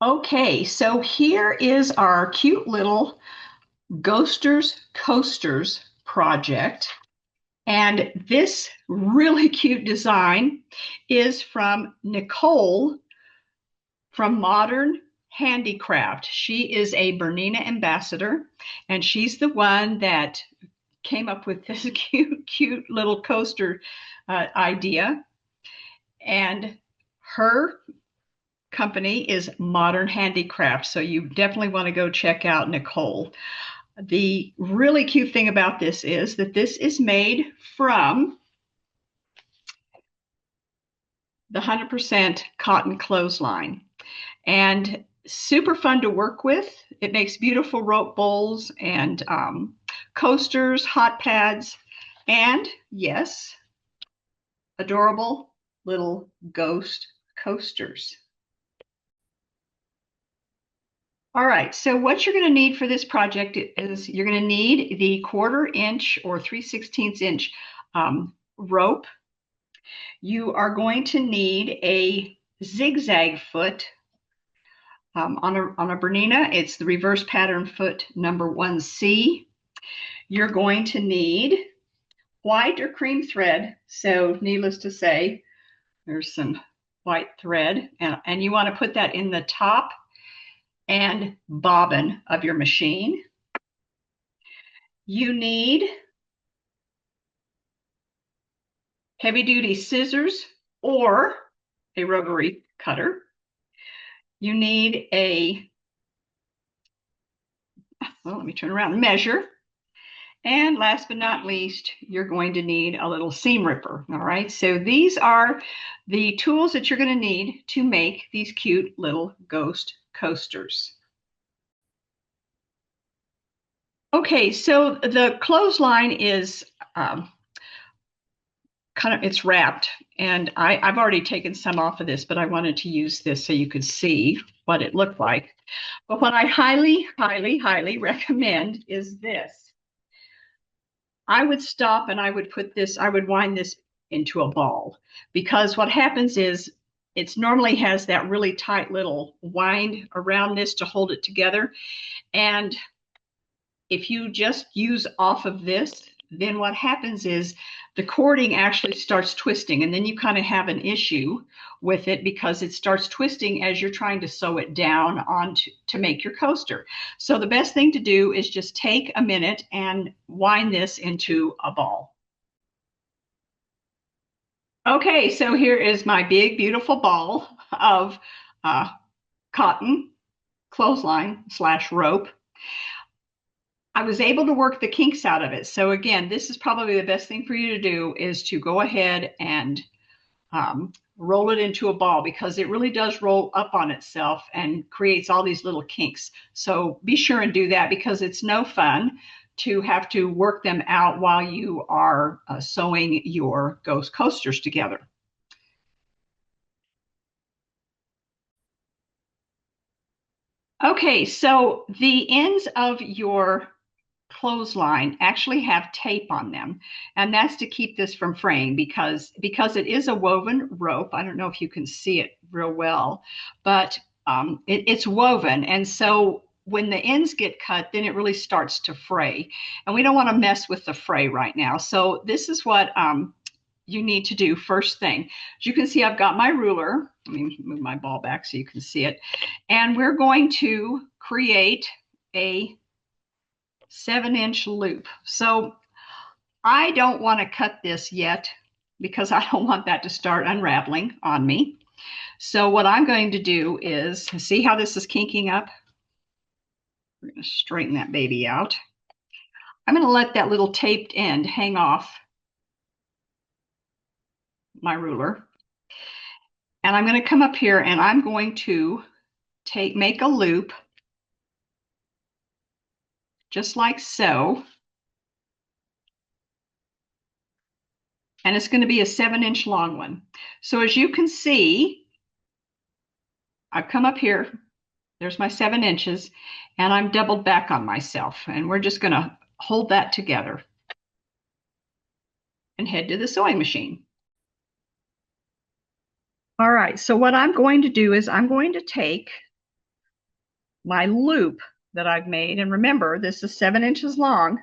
Okay, so here is our cute little Ghosters Coasters project. And this really cute design is from Nicole from Modern Handicraft. She is a Bernina ambassador, and she's the one that came up with this cute little coaster idea. And her company is Modern Handicraft. So you definitely want to go check out Nicole. The really cute thing about this is that this is made from the 100% cotton clothesline and super fun to work with. It makes beautiful rope bowls and coasters, hot pads, and yes, adorable little ghost coasters. All right, so what you're going to need for this project is you're going to need the 1/4 inch or 3/16 inch rope. You are going to need a zigzag foot. On a Bernina, it's the reverse pattern foot number 1C. You're going to need white or cream thread. So needless to say, there's some white thread, and you want to put that in the top and bobbin of your machine. You need heavy duty scissors or a rotary cutter. You need let me turn around and measure. And last but not least, you're going to need a little seam ripper. All right, so these are the tools that you're going to need to make these cute little ghost coasters. Okay, so the clothesline is it's wrapped, and I've already taken some off of this, but I wanted to use this so you could see what it looked like. But what I highly recommend is this. I would stop and I would wind this into a ball, because what happens is it normally has that really tight little wind around this to hold it together. And if you just use off of this, then what happens is the cording actually starts twisting, and then you kind of have an issue with it because it starts twisting as you're trying to sew it down on to make your coaster. So the best thing to do is just take a minute and wind this into a ball. Okay, so here is my big, beautiful ball of cotton clothesline / rope. I was able to work the kinks out of it. So again, this is probably the best thing for you to do is to go ahead and roll it into a ball, because it really does roll up on itself and creates all these little kinks. So be sure and do that, because it's no fun to have to work them out while you are sewing your ghost coasters together. Okay, so the ends of your clothesline actually have tape on them, and that's to keep this from fraying, because it is a woven rope. I don't know if you can see it real well, but it's woven, and so when the ends get cut, then it really starts to fray, and we don't want to mess with the fray right now. So this is what you need to do first thing. As you can see, I've got my ruler. Let me move my ball back so you can see it, and we're going to create a 7-inch loop. So I don't want to cut this yet, because I don't want that to start unraveling on me. So what I'm going to do is, see how this is kinking up? We're going to straighten that baby out. I'm going to let that little taped end hang off my ruler. And I'm going to come up here and I'm going to make a loop just like so. And it's going to be a 7-inch long one. So as you can see, I've come up here, there's my 7 inches, and I'm doubled back on myself. And we're just going to hold that together and head to the sewing machine. All right, so what I'm going to do is I'm going to take my loop that I've made, and remember, this is 7 inches long.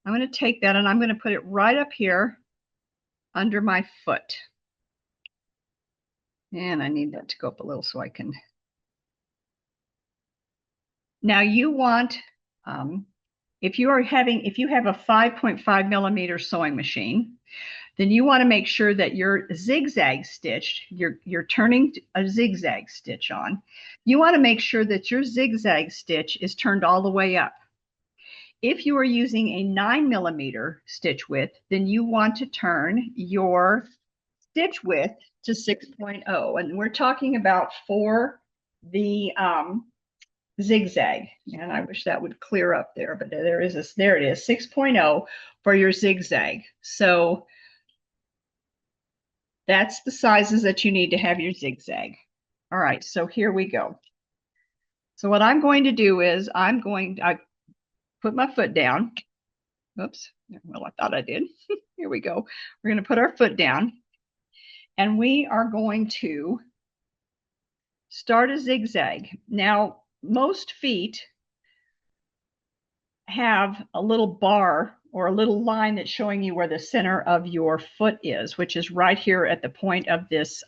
I'm going to take that and I'm going to put it right up here under my foot. And I need that to go up a little so I can. Now you want, if you have a 5.5 millimeter sewing machine, then you want to make sure that your zigzag stitch, you're turning a zigzag stitch on. You want to make sure that your zigzag stitch is turned all the way up. If you are using a 9 millimeter stitch width, then you want to turn your stitch width to 6.0. And we're talking about for the zigzag. And I wish that would clear up there, but there it is, 6.0 for your zigzag. So that's the sizes that you need to have your zigzag. All right, so here we go. So what I'm going to do is I put my foot down. Oops, well, I thought I did. Here we go. We're going to put our foot down and we are going to start a zigzag. Now, most feet have a little bar or a little line that's showing you where the center of your foot is, which is right here at the point of this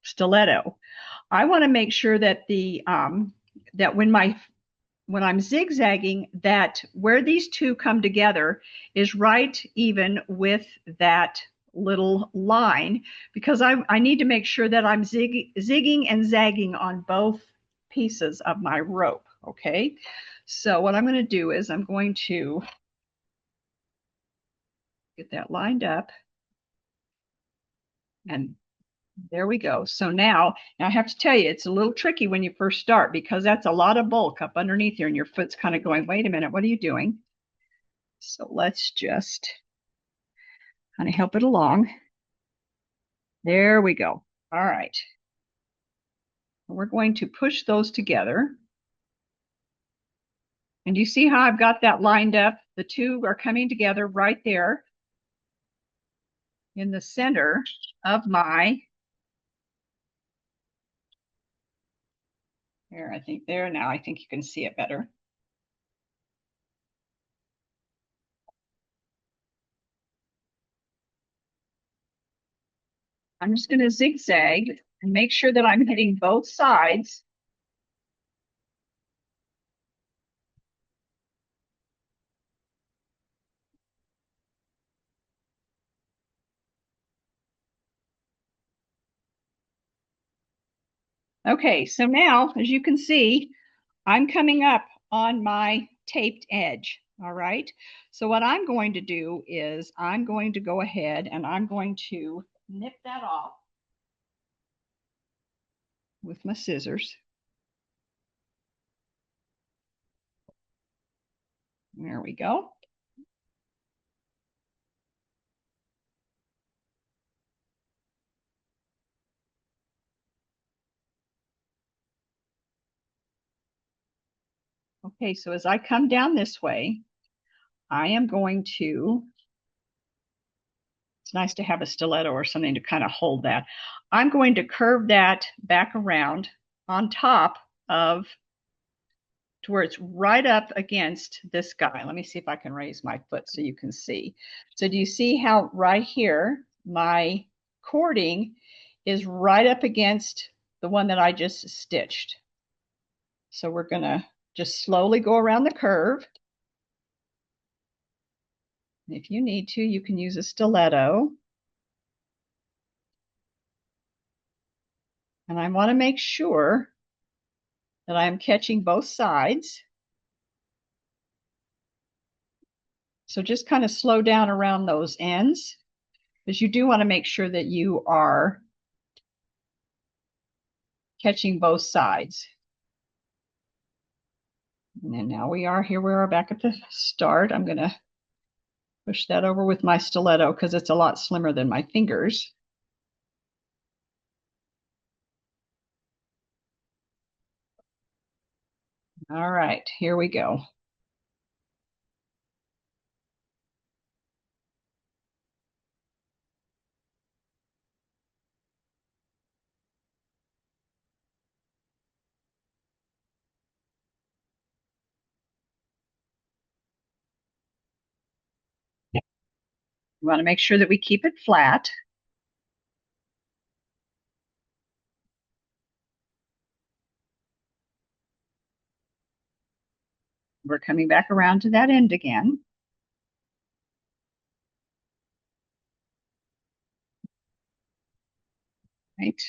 stiletto. I want to make sure that that when I'm zigzagging, that where these two come together is right even with that little line, because I need to make sure that I'm zigging and zagging on both pieces of my rope. Okay, so what I'm going to do is I'm going to get that lined up, and there we go. So now I have to tell you, it's a little tricky when you first start because that's a lot of bulk up underneath here and your foot's kind of going, wait a minute, what are you doing? So let's just kind of help it along. There we go. All right. We're going to push those together. And you see how I've got that lined up? The two are coming together right there in the center of my, there, I think there now, I think you can see it better. I'm just going to zigzag and make sure that I'm hitting both sides. Okay, so now, as you can see, I'm coming up on my taped edge. All right. So what I'm going to do is I'm going to go ahead and I'm going to nip that off with my scissors. There we go. Okay, so as I come down this way, I am going to, it's nice to have a stiletto or something to kind of hold that. I'm going to curve that back around on top of to where it's right up against this guy. Let me see if I can raise my foot so you can see. So do you see how right here, my cording is right up against the one that I just stitched. So we're gonna just slowly go around the curve. If you need to, you can use a stiletto. And I want to make sure that I'm catching both sides. So just kind of slow down around those ends, because you do want to make sure that you are catching both sides. And then now we are back at the start. I'm going to push that over with my stiletto because it's a lot slimmer than my fingers. All right, here we go. We want to make sure that we keep it flat. We're coming back around to that end again. Right.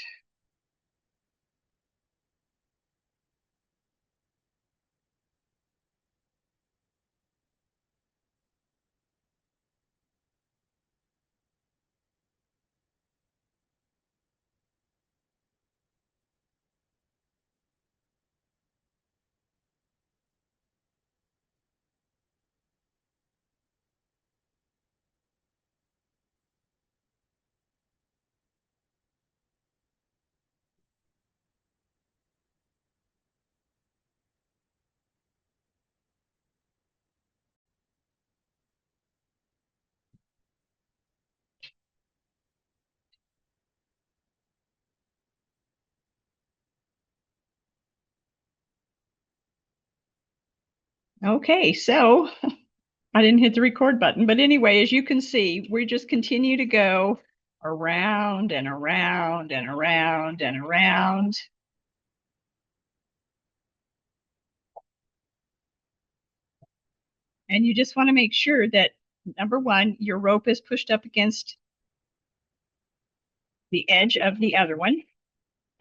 Okay, so I didn't hit the record button, but anyway, as you can see, we just continue to go around and around and around and around. And you just want to make sure that, number one, your rope is pushed up against the edge of the other one.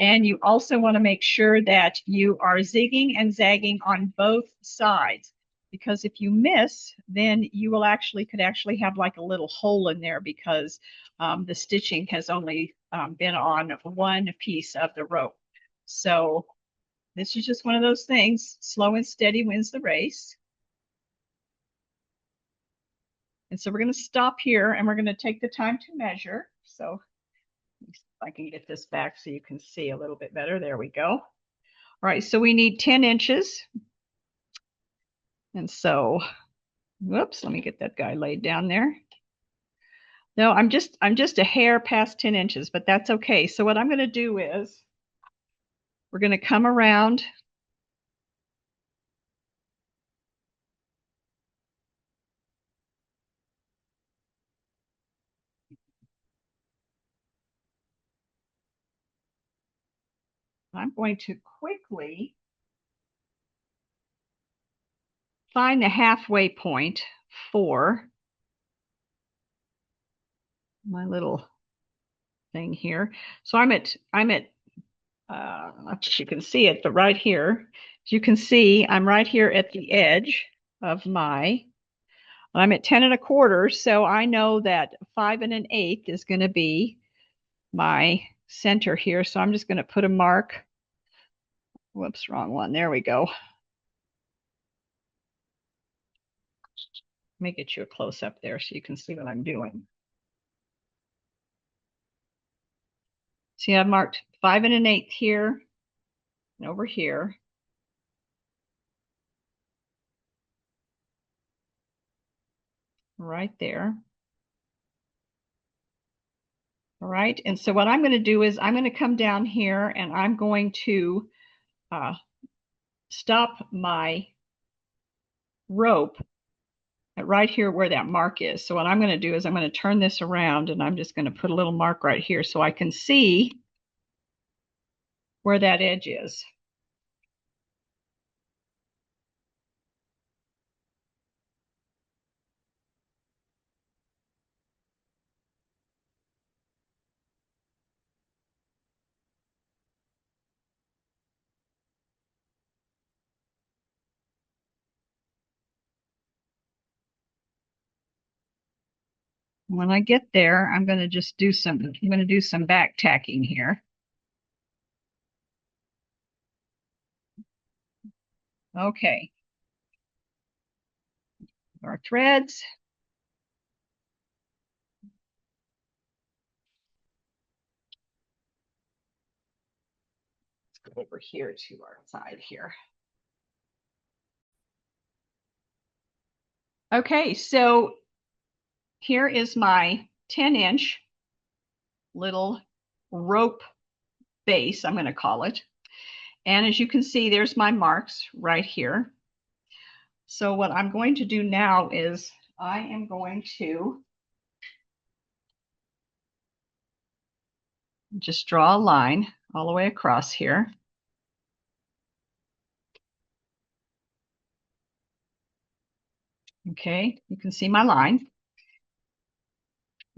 And you also want to make sure that you are zigging and zagging on both sides, because if you miss, then you will could actually have like a little hole in there because the stitching has only been on one piece of the rope. So this is just one of those things. Slow and steady wins the race. And so we're going to stop here and we're going to take the time to measure. So if I can get this back so you can see a little bit better. There we go. All right, so we need 10 inches. And so, whoops, let me get that guy laid down there. No, I'm just a hair past 10 inches, but that's okay. So what I'm going to do is we're going to come around. I'm going to quickly find the halfway point for my little thing here. So I'm at you can see it, but right here, as you can see, I'm right here at the edge of I'm at 10 1/4, so I know that 5 1/8 is going to be my center here. So I'm just going to put a mark. Whoops, wrong one. There we go. Let me get you a close up there so you can see what I'm doing. See, I've marked 5 1/8 here and over here. Right there. All right, and so what I'm going to do is I'm going to come down here and I'm going to stop my rope right here where that mark is. So what I'm going to do is I'm going to turn this around and I'm just going to put a little mark right here so I can see where that edge is. When I get there, I'm going to do some back tacking here. Okay. Our threads. Let's go over here to our side here. Okay, so here is my 10-inch little rope base, I'm going to call it. And as you can see, there's my marks right here. So what I'm going to do now is I am going to Just draw a line all the way across here. Okay, you can see my line.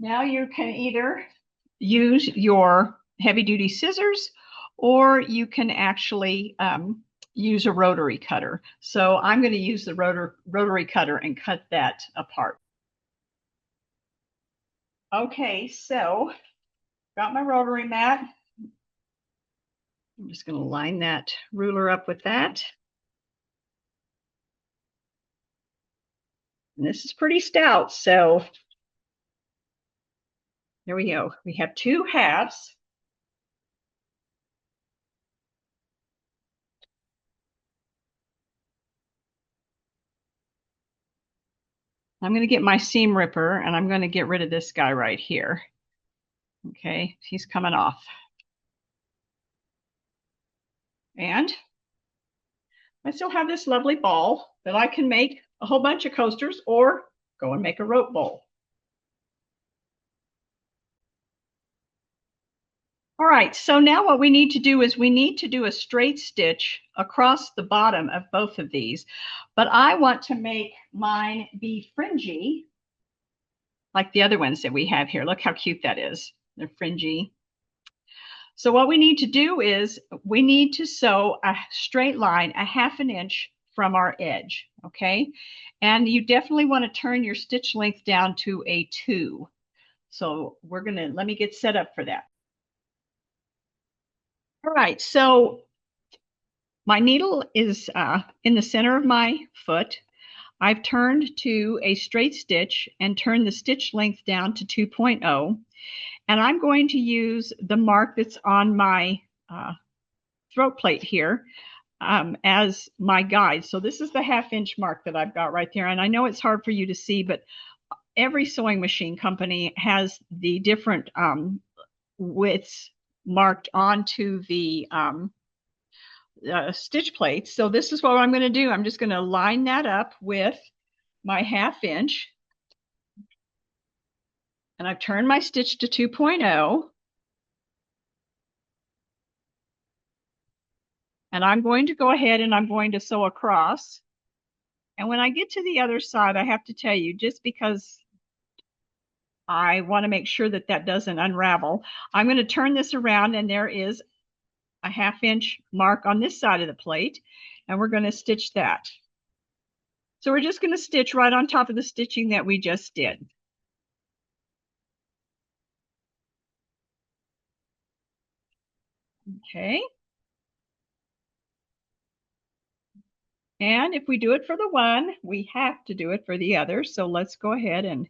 Now you can either use your heavy duty scissors or you can actually use a rotary cutter. So I'm going to use the rotary cutter and cut that apart. Okay, so got my rotary mat. I'm just going to line that ruler up with that. And this is pretty stout, so there we go. We have two halves. I'm going to get my seam ripper and I'm going to get rid of this guy right here. Okay, he's coming off. And I still have this lovely ball that I can make a whole bunch of coasters or go and make a rope bowl. All right, so now what we need to do is we need to do a straight stitch across the bottom of both of these, but I want to make mine be fringy like the other ones that we have here. Look how cute that is. They're fringy. So what we need to do is we need to sew a straight line a half an inch from our edge, okay? And you definitely want to turn your stitch length down to a 2. So let me get set up for that. All right, so my needle is in the center of my foot. I've turned to a straight stitch and turned the stitch length down to 2.0. And I'm going to use the mark that's on my throat plate here as my guide. So this is the half-inch mark that I've got right there. And I know it's hard for you to see, but every sewing machine company has the different widths marked onto the stitch plates. So this is what I'm going to do. I'm just going to line that up with my half-inch. And I've turned my stitch to 2.0. And I'm going to go ahead and I'm going to sew across. And when I get to the other side, I have to tell you, just because I want to make sure that that doesn't unravel, I'm going to turn this around and there is a half-inch mark on this side of the plate. And we're going to stitch that. So we're just going to stitch right on top of the stitching that we just did. Okay. And if we do it for the one, we have to do it for the other. So let's go ahead and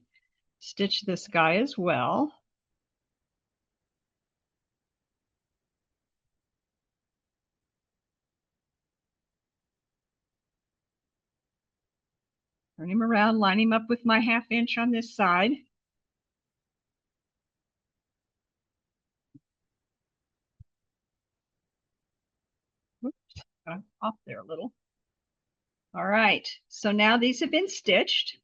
stitch this guy as well. Turn him around, line him up with my half-inch on this side. Oops, got off there a little. All right, so now these have been stitched.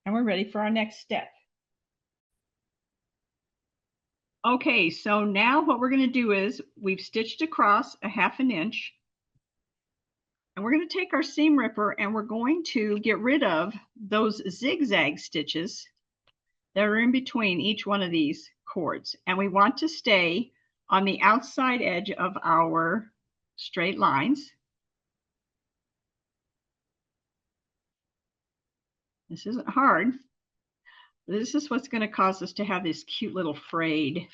And we're ready for our next step. Okay, so now what we're going to do is we've stitched across a half an inch. And we're going to take our seam ripper and we're going to get rid of those zigzag stitches that are in between each one of these cords. And we want to stay on the outside edge of our straight lines. This isn't hard. This is what's going to cause us to have this cute little frayed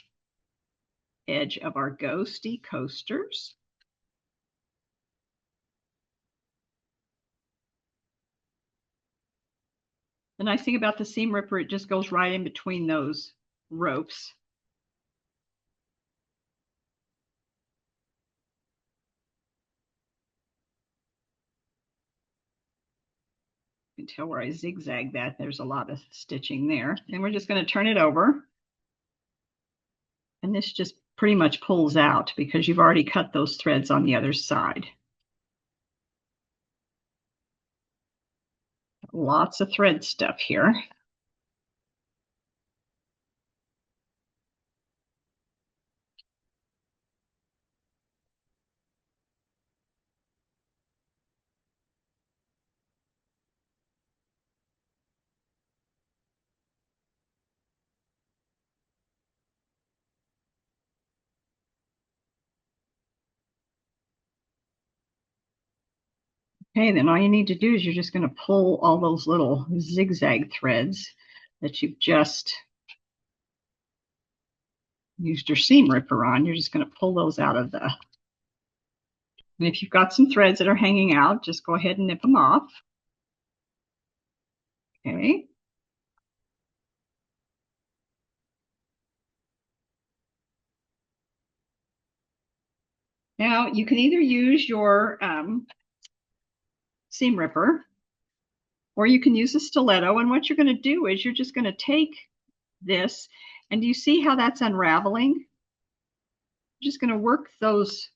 edge of our ghosty coasters. The nice thing about the seam ripper, it just goes right in between those ropes. You can tell where I zigzagged that. There's a lot of stitching there. And we're just going to turn it over. And this just pretty much pulls out because you've already cut those threads on the other side. Lots of thread stuff here. Okay, then all you need to do is you're just going to pull all those little zigzag threads that you've just used your seam ripper on. You're just going to pull those out of the, and if you've got some threads that are hanging out, just go ahead and nip them off. Okay. Now you can either use your seam ripper or you can use a stiletto. And what you're going to do is you're just going to take this, and do you see how that's unraveling? You're just going to work those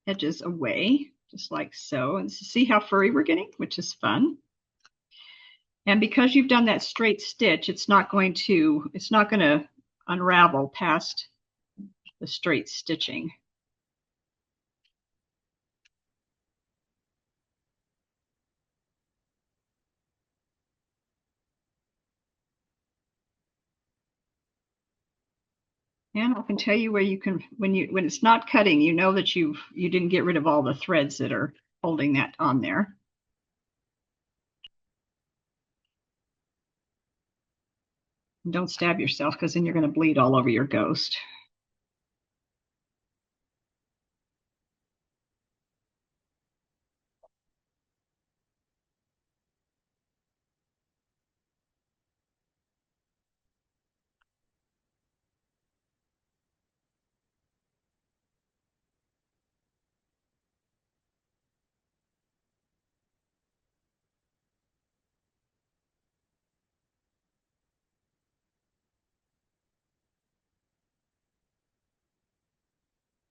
edges away, just like so. And see how furry we're getting, which is fun. And because you've done that straight stitch, it's not going to unravel past the straight stitching. And I can tell you where you can, when it's not cutting, you know that you didn't get rid of all the threads that are holding that on there. And don't stab yourself, because then you're going to bleed all over your ghost.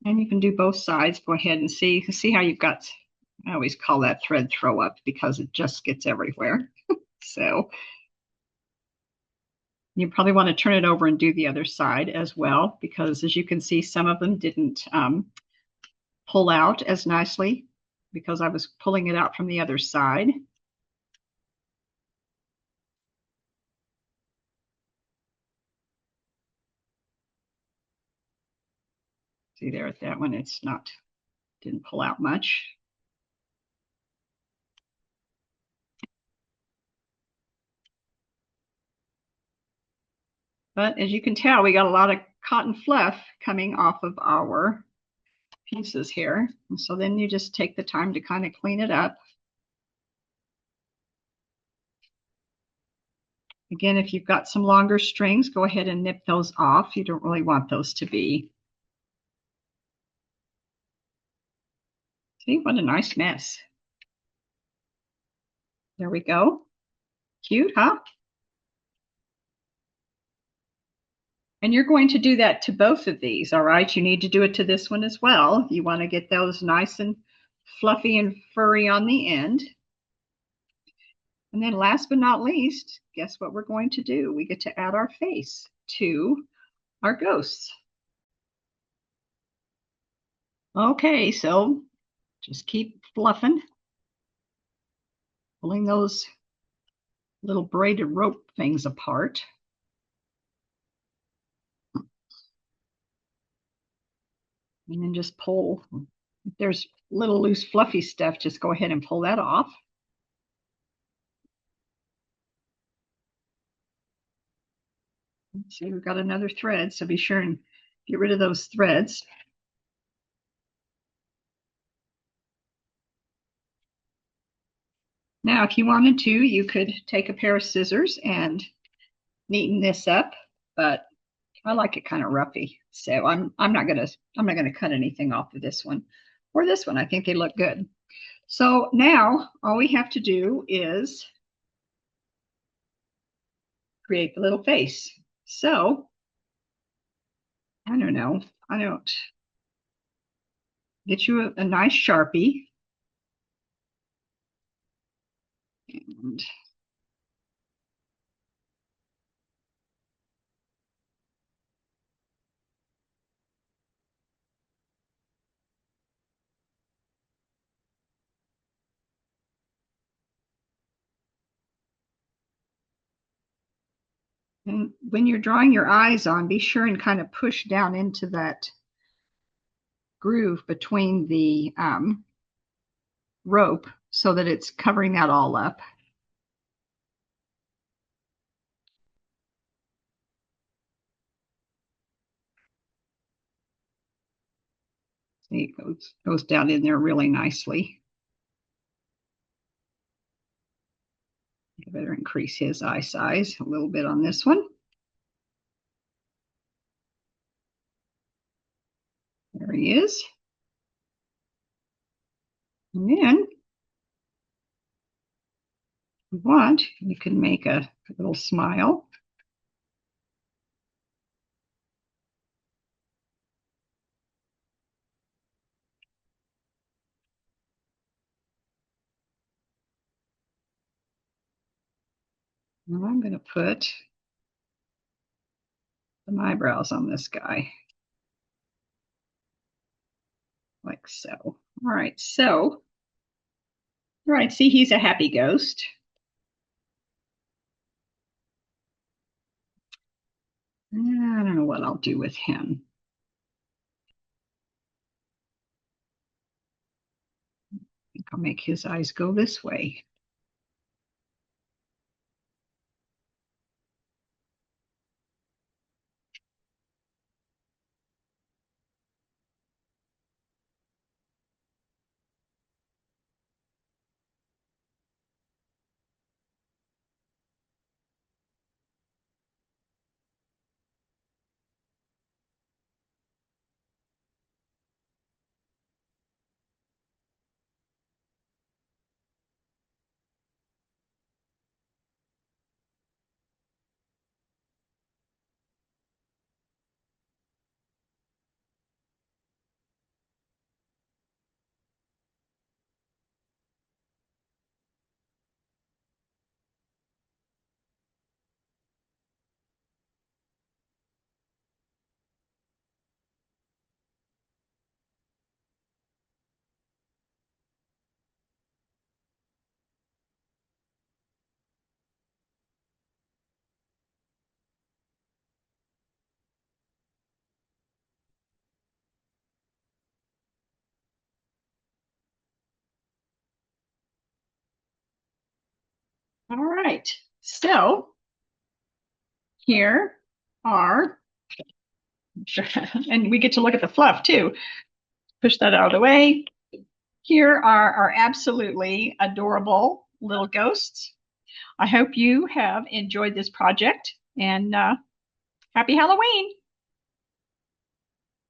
And you can do both sides. Go ahead and see how you've got, I always call that thread throw up because it just gets everywhere. So you probably want to turn it over and do the other side as well, because as you can see, some of them didn't pull out as nicely because I was pulling it out from the other side. See there at that one, didn't pull out much. But as you can tell, we got a lot of cotton fluff coming off of our pieces here. And so then you just take the time to kind of clean it up. Again, if you've got some longer strings, go ahead and nip those off. You don't really want those to be. See, what a nice mess. There we go. Cute, huh? And you're going to do that to both of these, all right? You need to do it to this one as well. You want to get those nice and fluffy and furry on the end. And then last but not least, guess what we're going to do? We get to add our face to our ghosts. Okay, so just keep fluffing, pulling those little braided rope things apart. And then just pull. If there's little loose fluffy stuff, just go ahead and pull that off. See, we've got another thread, so be sure and get rid of those threads. Now, if you wanted to, you could take a pair of scissors and neaten this up, but I like it kind of roughy, so I'm not gonna cut anything off of this one or this one. I think they look good. So now all we have to do is create the little face. So I don't know. I don't get you a nice Sharpie. And And when you're drawing your eyes on, be sure and kind of push down into that groove between the rope so that it's covering that all up. See, it goes down in there really nicely. I better increase his eye size a little bit on this one. There he is. And then if you want, you can make a little smile. And I'm going to put some eyebrows on this guy, like so. All right, so, all right, see, he's a happy ghost. I don't know what I'll do with him. I think I'll make his eyes go this way. All right, so here are, and we get to look at the fluff too. Push that out of the way. Here are our absolutely adorable little ghosts. I hope you have enjoyed this project and happy Halloween.